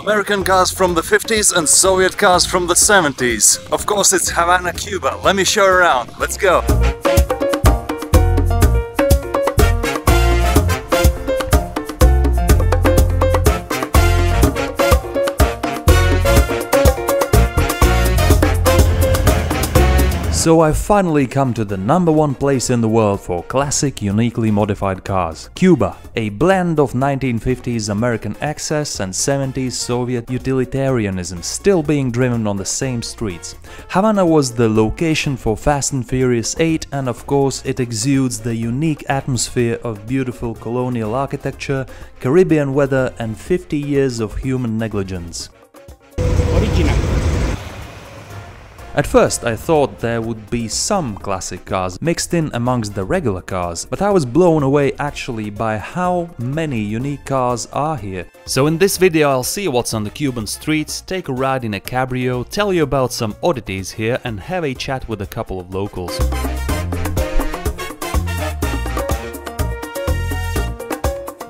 American cars from the 50s and Soviet cars from the 70s. Of course, it's Havana, Cuba. Let me show you around. Let's go. So I've finally come to the #1 place in the world for classic, uniquely modified cars. Cuba, a blend of 1950s American excess and 70s Soviet utilitarianism still being driven on the same streets. Havana was the location for Fast and Furious 8 and of course it exudes the unique atmosphere of beautiful colonial architecture, Caribbean weather and 50 years of human negligence. Original. At first I thought there would be some classic cars mixed in amongst the regular cars, but I was blown away actually by how many unique cars are here. So in this video I'll see what's on the Cuban streets, take a ride in a Cabrio, tell you about some oddities here and have a chat with a couple of locals.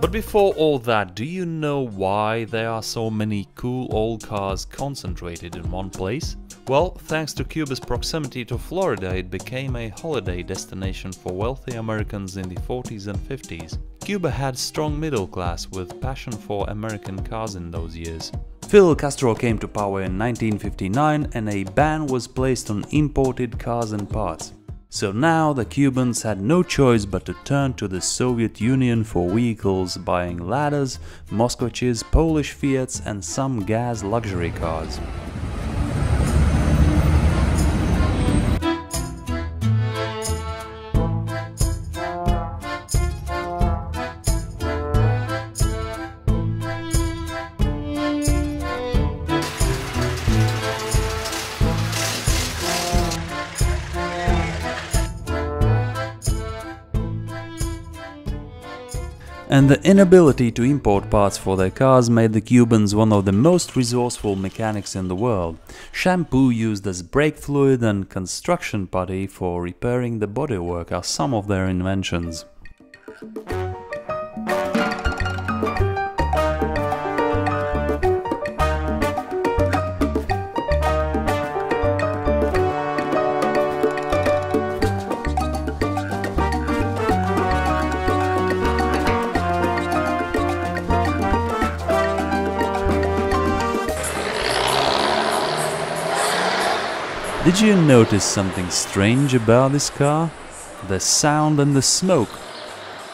But before all that, do you know why there are so many cool old cars concentrated in one place? Well, thanks to Cuba's proximity to Florida, it became a holiday destination for wealthy Americans in the 40s and 50s. Cuba had strong middle class with passion for American cars in those years. Fidel Castro came to power in 1959 and a ban was placed on imported cars and parts. So now the Cubans had no choice but to turn to the Soviet Union for vehicles, buying Ladas, Moskviches, Polish Fiats and some gas luxury cars. And the inability to import parts for their cars made the Cubans one of the most resourceful mechanics in the world. Shampoo used as brake fluid and construction putty for repairing the bodywork are some of their inventions. Did you notice something strange about this car? The sound and the smoke.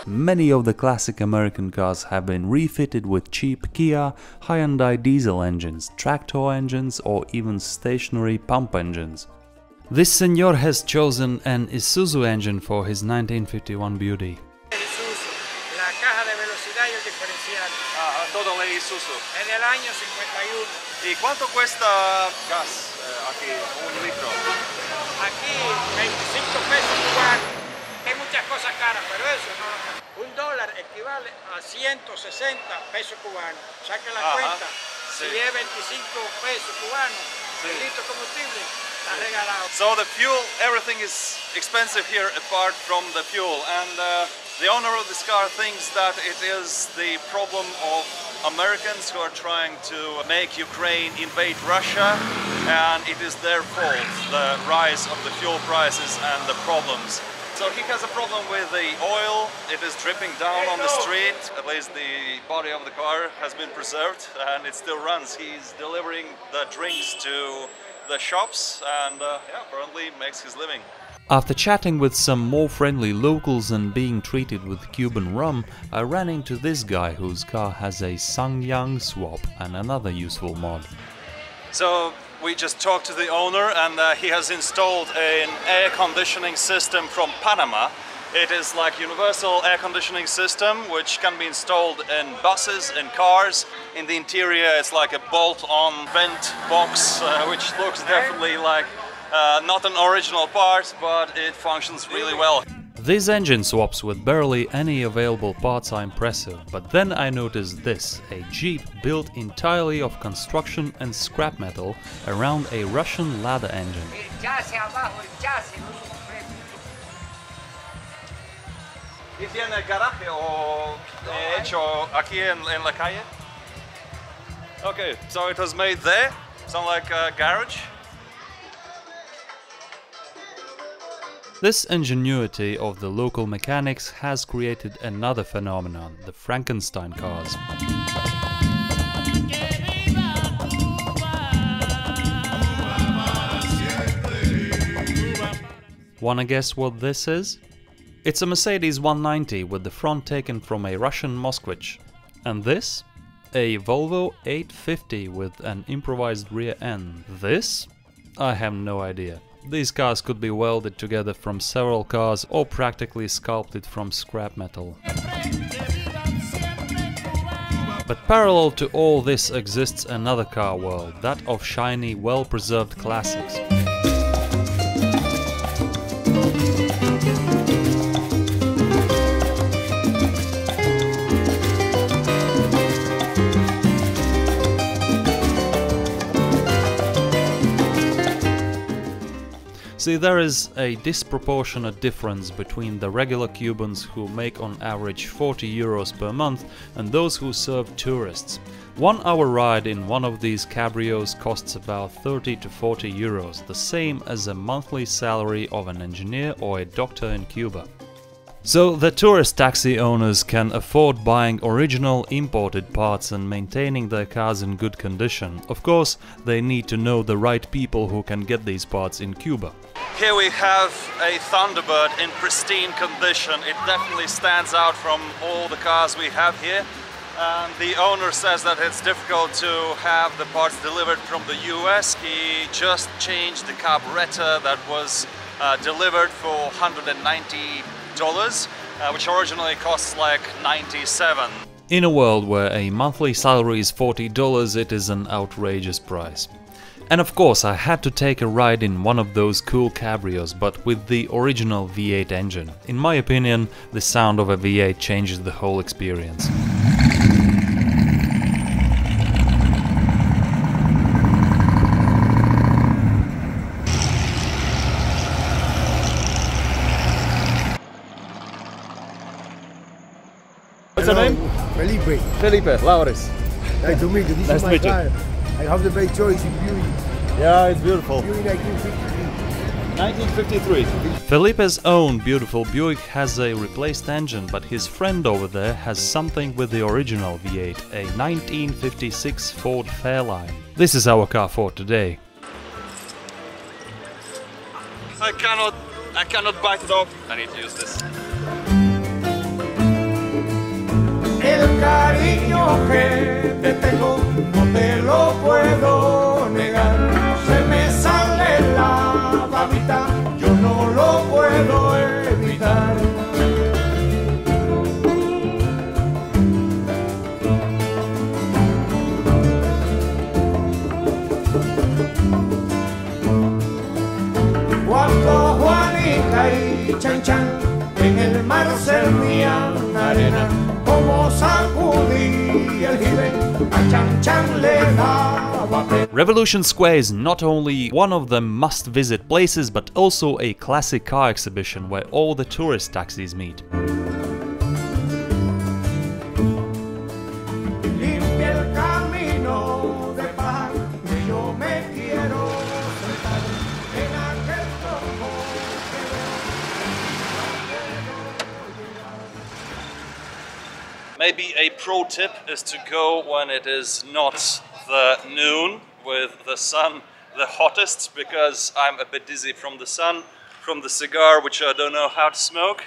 Many of the classic American cars have been refitted with cheap Kia, Hyundai diesel engines, tractor engines or even stationary pump engines. This senor has chosen an Isuzu engine for his 1951 beauty. La caja de velocidad y el diferencial. Ah, todo es Isuzu. Es del año 51. ¿Y cuánto cuesta gas aquí, un litro? Aquí 25 pesos cubanos. Hay muchas cosas caras, pero eso no. $1 equivale a 160 pesos cubanos. Saque la cuenta. Sí. Si es 25 pesos cubanos, el litro de combustible está regalado. So the fuel, everything is expensive here apart from the fuel, and the owner of this car thinks that it is the problem of Americans who are trying to make Ukraine invade Russia, and it is their fault, the rise of the fuel prices and the problems. So he has a problem with the oil, it is dripping down on the street, at least the body of the car has been preserved and it still runs. He's delivering the drinks to the shops and yeah, apparently makes his living. After chatting with some more friendly locals and being treated with Cuban rum, I ran into this guy whose car has a Sangyang swap and another useful mod. So we just talked to the owner and he has installed an air conditioning system from Panama. It is like universal air conditioning system which can be installed in buses, in cars. In the interior it's like a bolt-on vent box which looks definitely like not an original part, but it functions really well. These engine swaps with barely any available parts are impressive, but then I noticed this, a Jeep built entirely of construction and scrap metal around a Russian Lada engine. ¿Y tiene garaje o hecho aquí en la calle? Okay, so it was made there, sound like a garage. This ingenuity of the local mechanics has created another phenomenon, the Frankenstein cars. Wanna guess what this is? It's a Mercedes 190 with the front taken from a Russian Moskvich. And this? A Volvo 850 with an improvised rear end. This? I have no idea. These cars could be welded together from several cars or practically sculpted from scrap metal. But parallel to all this exists another car world, that of shiny, well-preserved classics. See, there is a disproportionate difference between the regular Cubans who make on average 40 euros per month and those who serve tourists. 1 hour ride in one of these cabrios costs about 30 to 40 euros, the same as a monthly salary of an engineer or a doctor in Cuba. So the tourist taxi owners can afford buying original imported parts and maintaining their cars in good condition. Of course, they need to know the right people who can get these parts in Cuba. Here we have a Thunderbird in pristine condition. It definitely stands out from all the cars we have here. And the owner says that it's difficult to have the parts delivered from the US. He just changed the carburetor that was delivered for $190. Which originally costs like 97. In a world where a monthly salary is $40, it is an outrageous price. And of course I had to take a ride in one of those cool cabrios, but with the original V8 engine. In my opinion, the sound of a V8 changes the whole experience. What's your name? Felipe. Felipe, Lauris. Nice to meet you. This Nice is to my meet you. car. I have the best choice in beauty. Yeah, it's beautiful. Beauty 1953. 1953. Felipe's own beautiful Buick has a replaced engine, but his friend over there has something with the original V8, a 1956 Ford Fairline. This is our car for today. I cannot bite it off. I need to use this. El cariño que te tengo no te lo puedo negar. Se me sale la babita, yo no lo puedo evitar. Cuando Juanita y Chan Chan en el mar servían arena, como sacudí el jibe, a Chan Chan le daba pena. Revolution Square is not only one of the must-visit places, but also a classic car exhibition where all the tourist taxis meet. Limpia el camino de paz, que yo me quiero sentar en aquel tronco que Maybe a pro tip is to go when it is not the noon with the sun the hottest, because I'm a bit dizzy from the sun, from the cigar, which I don't know how to smoke.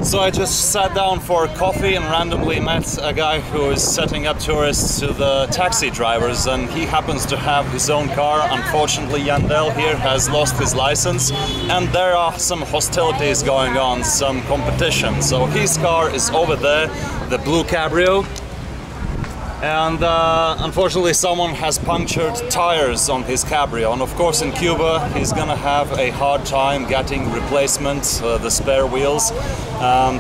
So I just sat down for coffee and randomly met a guy who is setting up tourists to the taxi drivers, and he happens to have his own car. Unfortunately, Yandel here has lost his license and there are some hostilities going on, some competition. So his car is over there, the blue Cabrio, and unfortunately someone has punctured tires on his Cabrio, and of course in Cuba he's gonna have a hard time getting replacement, the spare wheels.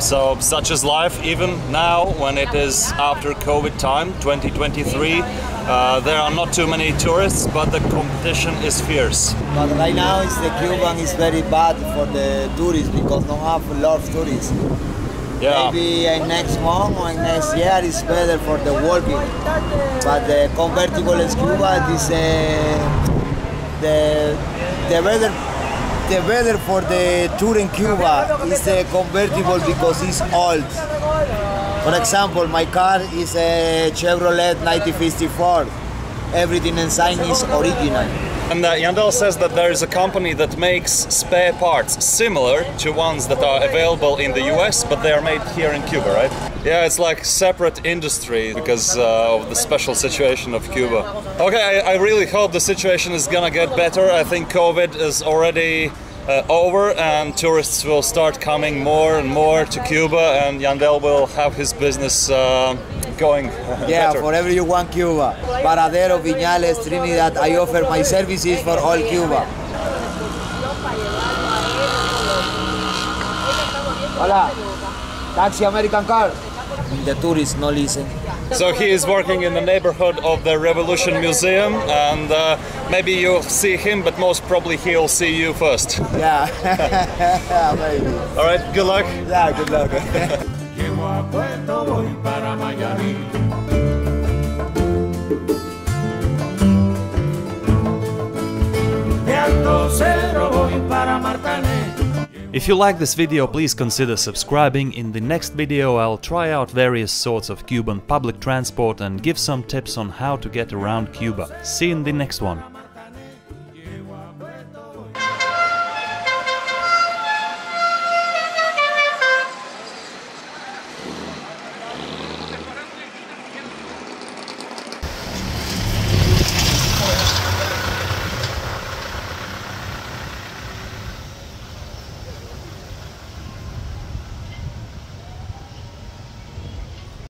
So such is life. Even now, when it is after COVID time, 2023, there are not too many tourists, but the competition is fierce. But right now, the Cuban is very bad for the tourists because don't have a lot of tourists. Yeah. Maybe next month or next year is better for the walking. But the convertible in Cuba is the better for the tour in Cuba is the convertible because it's old. For example, my car is a Chevrolet 1954. Everything inside is original. And Yandel says that there is a company that makes spare parts similar to ones that are available in the US, but they are made here in Cuba, right? Yeah, it's like separate industry because of the special situation of Cuba. Okay, I really hope the situation is gonna get better. I think COVID is already over and tourists will start coming more and more to Cuba, and Yandel will have his business going Yeah, better. for everyone Cuba. Paradero, Viñales, Trinidad, I offer my services for all Cuba. Hola, taxi American car. The tourists no listen. So he is working in the neighborhood of the Revolution Museum, and maybe you'll see him, but most probably he'll see you first. Yeah, maybe. All right, good luck. Yeah, good luck. Llego a Puerto, voy para Miami. De Alto Cedro voy para Martané. If you like this video, please consider subscribing. In the next video I'll try out various sorts of Cuban public transport and give some tips on how to get around Cuba. See you in the next one.